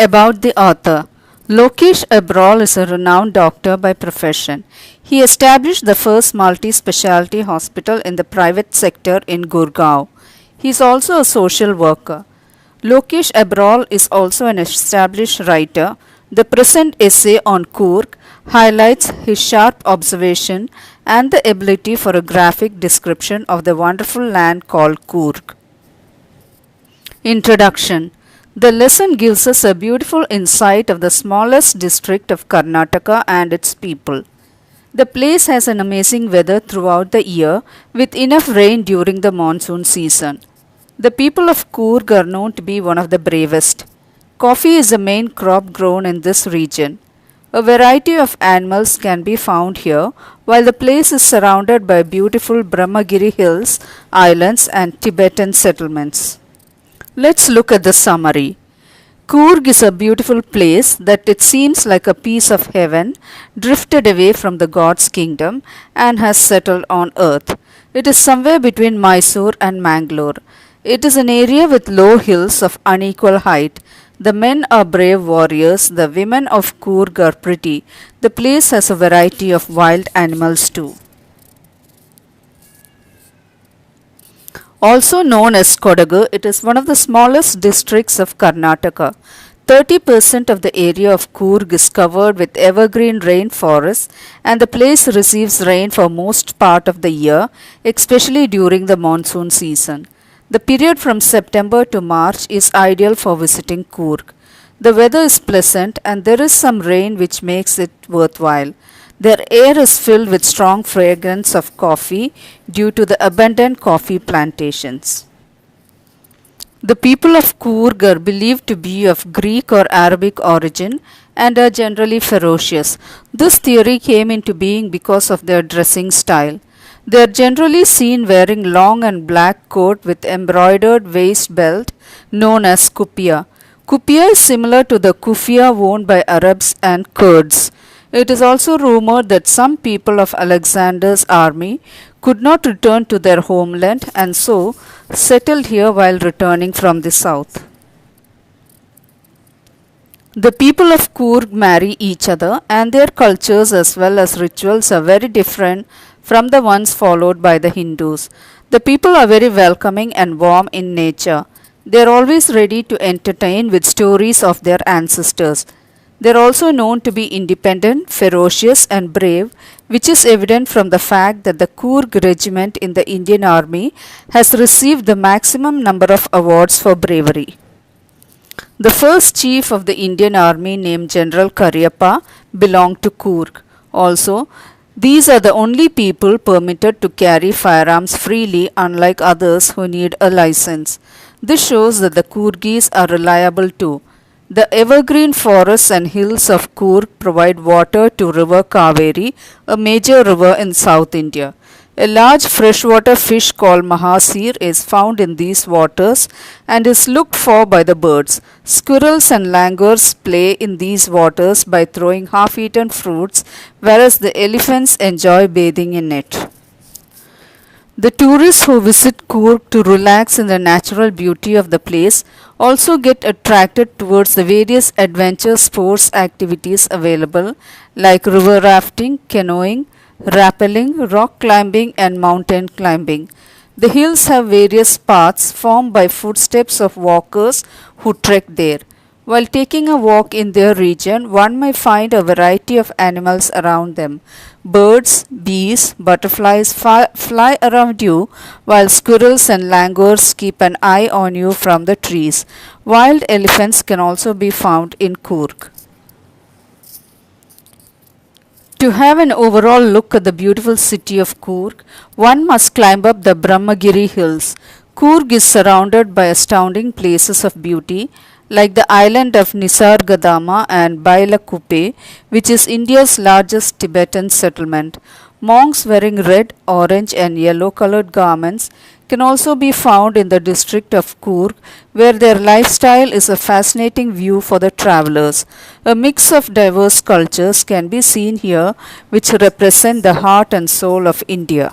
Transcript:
About the author. Lokesh Abrol is a renowned doctor by profession. He established the first multi-specialty hospital in the private sector in Gurgaon. He is also a social worker. Lokesh Abrol is also an established writer. The present essay on Coorg highlights his sharp observation and the ability for a graphic description of the wonderful land called Coorg. Introduction. The lesson gives us a beautiful insight of the smallest district of Karnataka and its people. The place has an amazing weather throughout the year with enough rain during the monsoon season. The people of Coorg are known to be one of the bravest. Coffee is the main crop grown in this region. A variety of animals can be found here, while the place is surrounded by beautiful Brahmagiri hills, islands and Tibetan settlements. Let's look at the summary. Coorg is a beautiful place that it seems like a piece of heaven drifted away from the God's kingdom and has settled on earth. It is somewhere between Mysore and Mangalore. It is an area with low hills of unequal height. The men are brave warriors, the women of Coorg are pretty. The place has a variety of wild animals too. Also known as Kodagu, it is one of the smallest districts of Karnataka. 30% of the area of Coorg is covered with evergreen rainforests and the place receives rain for most part of the year, especially during the monsoon season. The period from September to March is ideal for visiting Coorg. The weather is pleasant and there is some rain which makes it worthwhile. Their air is filled with strong fragrance of coffee due to the abundant coffee plantations. The people of Coorg are believed to be of Greek or Arabic origin and are generally ferocious. This theory came into being because of their dressing style. They are generally seen wearing long and black coat with embroidered waist belt known as kupiya. Kupiya is similar to the kufia worn by Arabs and Kurds. It is also rumored that some people of Alexander's army could not return to their homeland and so settled here while returning from the south. The people of Coorg marry each other and their cultures as well as rituals are very different from the ones followed by the Hindus. The people are very welcoming and warm in nature. They are always ready to entertain with stories of their ancestors. They are also known to be independent, ferocious and brave, which is evident from the fact that the Coorg regiment in the Indian Army has received the maximum number of awards for bravery. The first chief of the Indian Army, named General Cariappa, belonged to Coorg. Also, these are the only people permitted to carry firearms freely, unlike others who need a license. This shows that the Coorgis are reliable too. The evergreen forests and hills of Coorg provide water to River Kaveri, a major river in South India. A large freshwater fish called mahasir is found in these waters and is looked for by the birds. Squirrels and langurs play in these waters by throwing half-eaten fruits, whereas the elephants enjoy bathing in it. The tourists who visit Coorg to relax in the natural beauty of the place also get attracted towards the various adventure sports activities available like river rafting, canoeing, rappelling, rock climbing and mountain climbing. The hills have various paths formed by footsteps of walkers who trek there. While taking a walk in their region, one may find a variety of animals around them. Birds, bees, butterflies fly around you, while squirrels and langurs keep an eye on you from the trees. Wild elephants can also be found in Coorg. To have an overall look at the beautiful city of Coorg, one must climb up the Brahmagiri hills. Coorg is surrounded by astounding places of beauty, like the island of Nisargadama and Bailakuppe, which is India's largest Tibetan settlement. Monks wearing red, orange and yellow colored garments can also be found in the district of Coorg, where their lifestyle is a fascinating view for the travelers. A mix of diverse cultures can be seen here which represent the heart and soul of India.